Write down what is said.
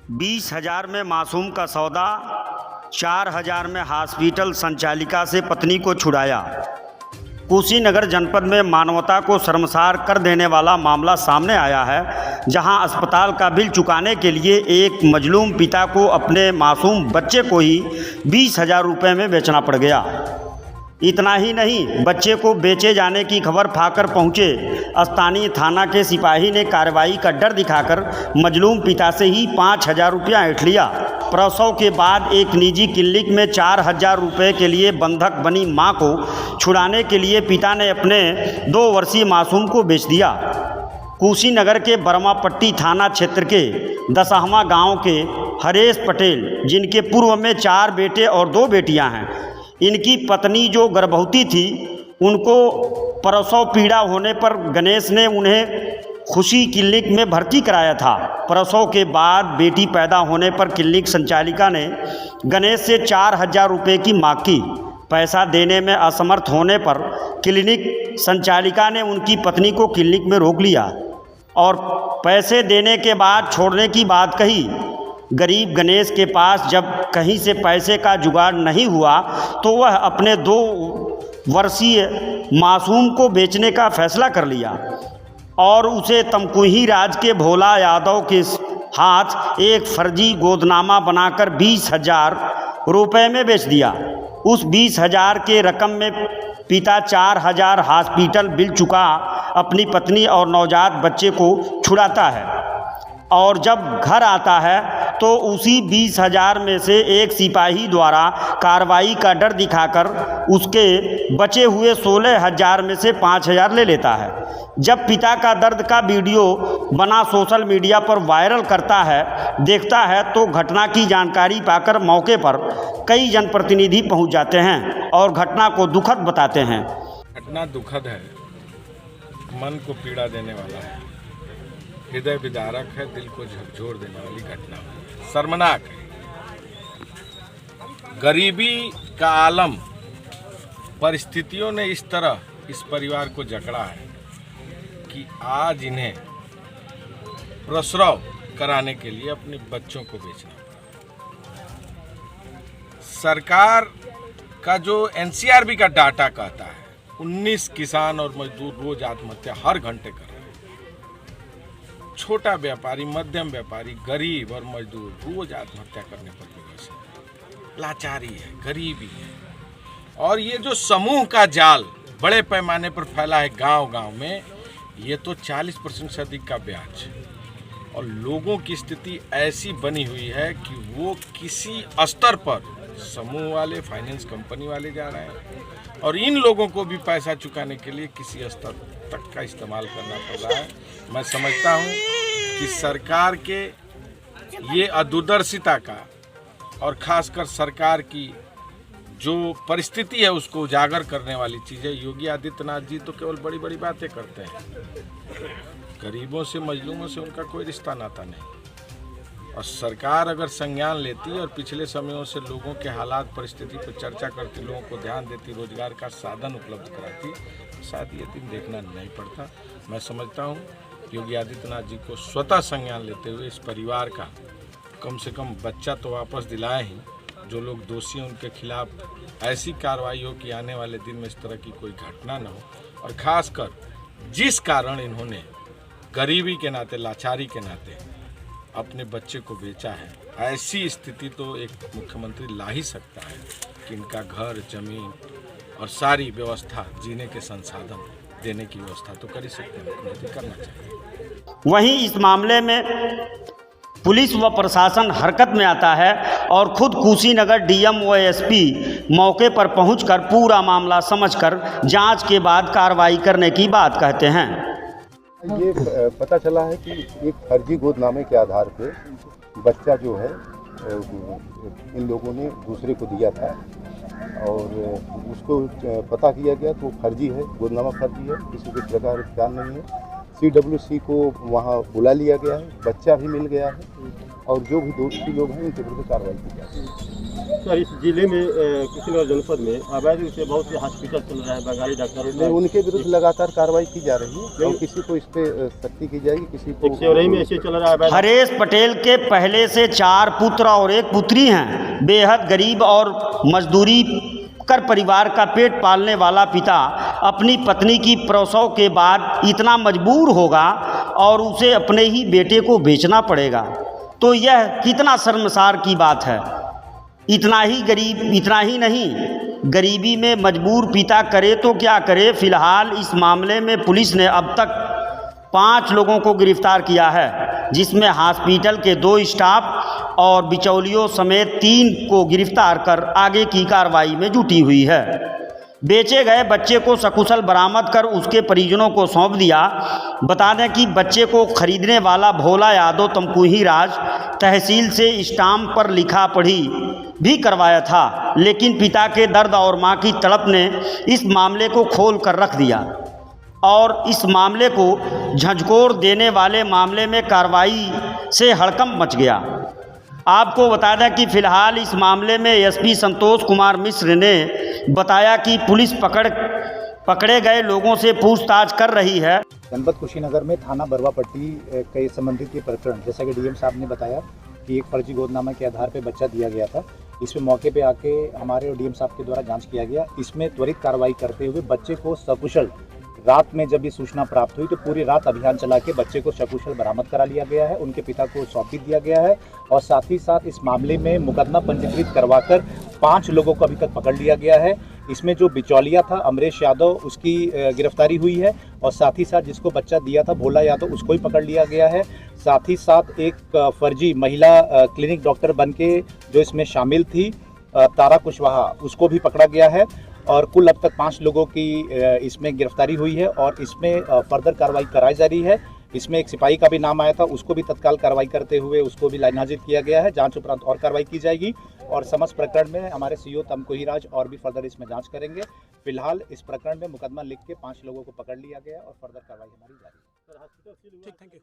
20,000 में मासूम का सौदा, 4,000 में हॉस्पिटल संचालिका से पत्नी को छुड़ाया। कुशीनगर जनपद में मानवता को शर्मसार कर देने वाला मामला सामने आया है, जहां अस्पताल का बिल चुकाने के लिए एक मजलूम पिता को अपने मासूम बच्चे को ही 20,000 रुपये में बेचना पड़ गया। इतना ही नहीं, बच्चे को बेचे जाने की खबर पाकर पहुंचे स्थानीय थाना के सिपाही ने कार्रवाई का डर दिखाकर मजलूम पिता से ही 5,000 रुपया ऐंठ लिया। प्रसव के बाद एक निजी क्लिनिक में 4,000 रुपये के लिए बंधक बनी मां को छुड़ाने के लिए पिता ने अपने 2 वर्षीय मासूम को बेच दिया। कुशीनगर के बर्मापट्टी थाना क्षेत्र के दसहमा गांव के हरेश पटेल, जिनके पूर्व में 4 बेटे और 2 बेटियां हैं, इनकी पत्नी जो गर्भवती थी, उनको प्रसव पीड़ा होने पर गणेश ने उन्हें खुशी क्लिनिक में भर्ती कराया था। प्रसव के बाद बेटी पैदा होने पर क्लिनिक संचालिका ने गणेश से 4,000 रुपये की मांग की। पैसा देने में असमर्थ होने पर क्लिनिक संचालिका ने उनकी पत्नी को क्लिनिक में रोक लिया और पैसे देने के बाद छोड़ने की बात कही। गरीब गणेश के पास जब कहीं से पैसे का जुगाड़ नहीं हुआ तो वह अपने 2 वर्षीय मासूम को बेचने का फैसला कर लिया और उसे तमकुही राज के भोला यादव के हाथ एक फर्जी गोदनामा बनाकर 20,000 रुपये में बेच दिया। उस 20,000 के रकम में पिता 4,000 हॉस्पिटल बिल चुका अपनी पत्नी और नवजात बच्चे को छुड़ाता है और जब घर आता है तो उसी 20,000 में से एक सिपाही द्वारा कार्रवाई का डर दिखाकर उसके बचे हुए 16,000 में से 5,000 ले लेता है। जब पिता का दर्द का वीडियो बना सोशल मीडिया पर वायरल करता है, देखता है तो घटना की जानकारी पाकर मौके पर कई जनप्रतिनिधि पहुंच जाते हैं और घटना को दुखद बताते हैं। घटना दुखद है, मन को पीड़ा देने वाला है, हृदय विदारक है, दिल को झकझोर देने वाली घटना है, शर्मनाक है। गरीबी का आलम, परिस्थितियों ने इस तरह इस परिवार को जकड़ा है कि आज इन्हें प्रसव कराने के लिए अपने बच्चों को बेचना पड़ा। सरकार का जो एनसीआरबी का डाटा कहता है, 19 किसान और मजदूर रोज आत्महत्या हर घंटे कर रहे हैं। छोटा व्यापारी, मध्यम व्यापारी, गरीब और मजदूर रोज आत्महत्या करने पर विवश है। लाचारी है, गरीबी है और ये जो समूह का जाल बड़े पैमाने पर फैला है गांव-गांव में, ये तो 40% से अधिक का ब्याज और लोगों की स्थिति ऐसी बनी हुई है कि वो किसी स्तर पर समूह वाले, फाइनेंस कंपनी वाले जा रहे हैं और इन लोगों को भी पैसा चुकाने के लिए किसी स्तर तक का इस्तेमाल करना पड़ रहा है। मैं समझता हूँ कि सरकार के ये अदूरदर्शिता का और ख़ासकर सरकार की जो परिस्थिति है उसको उजागर करने वाली चीज़ें, योगी आदित्यनाथ जी तो केवल बड़ी बड़ी बातें करते हैं, गरीबों से, मजलूमों से उनका कोई रिश्ता नाता नहीं। और सरकार अगर संज्ञान लेती और पिछले समयों से लोगों के हालात, परिस्थिति पर चर्चा करती, लोगों को ध्यान देती, रोजगार का साधन उपलब्ध कराती, शायद ये दिन देखना नहीं पड़ता। मैं समझता हूँ योगी आदित्यनाथ जी को स्वतः संज्ञान लेते हुए इस परिवार का कम से कम बच्चा तो वापस दिलाए ही, जो लोग दोषी हैं उनके खिलाफ ऐसी कार्रवाई हो कि आने वाले दिन में इस तरह की कोई घटना न हो। और ख़ासकर जिस कारण इन्होंने गरीबी के नाते, लाचारी के नाते अपने बच्चे को बेचा है, ऐसी स्थिति तो एक मुख्यमंत्री ला ही सकता है कि इनका घर, जमीन और सारी व्यवस्था, जीने के संसाधन देने की व्यवस्था तो कर ही सकते हैं, मुख्यमंत्री करना चाहिए। वहीं इस मामले में पुलिस व प्रशासन हरकत में आता है और खुद कुशीनगर डीएम व एसपी मौके पर पहुंचकर पूरा मामला समझकर जांच के बाद कार्रवाई करने की बात कहते हैं। ये पता चला है कि एक फर्जी गोदनामे के आधार पे बच्चा जो है इन लोगों ने दूसरे को दिया था और उसको पता किया गया तो फर्जी है, गोदनामा फर्जी है, किसी के प्रकार ध्यान नहीं है। CWC को वहाँ बुला लिया गया है, बच्चा भी मिल गया है और जो भी दोषी लोग हैं उनके विरुद्ध कार्रवाई की जाएगी। सर इस जिले में कुशीनगर जनपद में अवैध रूप से बहुत से हॉस्पिटल चल रहा है, सरकारी डॉक्टरों नहीं, उनके विरुद्ध लगातार कार्रवाई की जा रही है और किसी को इस पे सख्ती की जाएगी, किसी को सेवरही में ऐसे चल रहा है अवैध। हरेश पटेल के पहले से 4 पुत्र और 1 पुत्री हैं। बेहद गरीब और मजदूरी कर परिवार का पेट पालने वाला पिता अपनी पत्नी की प्रसव के बाद इतना मजबूर होगा और उसे अपने ही बेटे को बेचना पड़ेगा, तो यह कितना शर्मसार की बात है। इतना ही नहीं, गरीबी में मजबूर पिता करे तो क्या करे। फिलहाल इस मामले में पुलिस ने अब तक 5 लोगों को गिरफ्तार किया है, जिसमें हॉस्पिटल के 2 स्टाफ और बिचौलियों समेत 3 को गिरफ्तार कर आगे की कार्रवाई में जुटी हुई है। बेचे गए बच्चे को सकुशल बरामद कर उसके परिजनों को सौंप दिया। बता दें कि बच्चे को खरीदने वाला भोला यादव तमकुही राज तहसील से स्टाम्प पर लिखा पढ़ी भी करवाया था, लेकिन पिता के दर्द और मां की तड़प ने इस मामले को खोल कर रख दिया और इस मामले को झंझोर देने वाले मामले में कार्रवाई से हड़कंप मच गया। आपको बता दें कि फिलहाल इस मामले में एसपी संतोष कुमार मिश्र ने बताया कि पुलिस पकड़े गए लोगों से पूछताछ कर रही है। जनपद कुशीनगर में थाना बरवापट्टी के संबंधित ये प्रकरण, जैसा कि डीएम साहब ने बताया कि एक फर्जी गोदनामा के आधार पर बच्चा दिया गया था। इसमें मौके पे आके हमारे और डीएम साहब के द्वारा जांच किया गया। इसमें त्वरित कार्रवाई करते हुए बच्चे को सकुशल, रात में जब ये सूचना प्राप्त हुई तो पूरी रात अभियान चला के बच्चे को सकुशल बरामद करा लिया गया है। उनके पिता को सौंप भी दिया गया है और साथ ही साथ इस मामले में मुकदमा पंजीकृत करवाकर 5 लोगों को अभी तक पकड़ लिया गया है। इसमें जो बिचौलिया था अमरेश यादव, उसकी गिरफ्तारी हुई है और साथ ही साथ जिसको बच्चा दिया था भोला यादव, उसको भी पकड़ लिया गया है। साथ ही साथ एक फर्जी महिला क्लिनिक डॉक्टर बनके जो इसमें शामिल थी तारा कुशवाहा, उसको भी पकड़ा गया है और कुल अब तक 5 लोगों की इसमें गिरफ्तारी हुई है और इसमें फर्दर कार्रवाई कराई जा रही है। इसमें एक सिपाही का भी नाम आया था, उसको भी तत्काल कार्रवाई करते हुए उसको भी लाइन हाजिर किया गया है। जांच उपरांत और कार्रवाई की जाएगी और समस्त प्रकरण में हमारे सीओ तमकुही राज और भी फर्दर इसमें जांच करेंगे। फिलहाल इस प्रकरण में मुकदमा लिख के 5 लोगों को पकड़ लिया गया और फर्दर कार्रवाई हमारी जारी है। ठीक, थैंक यू।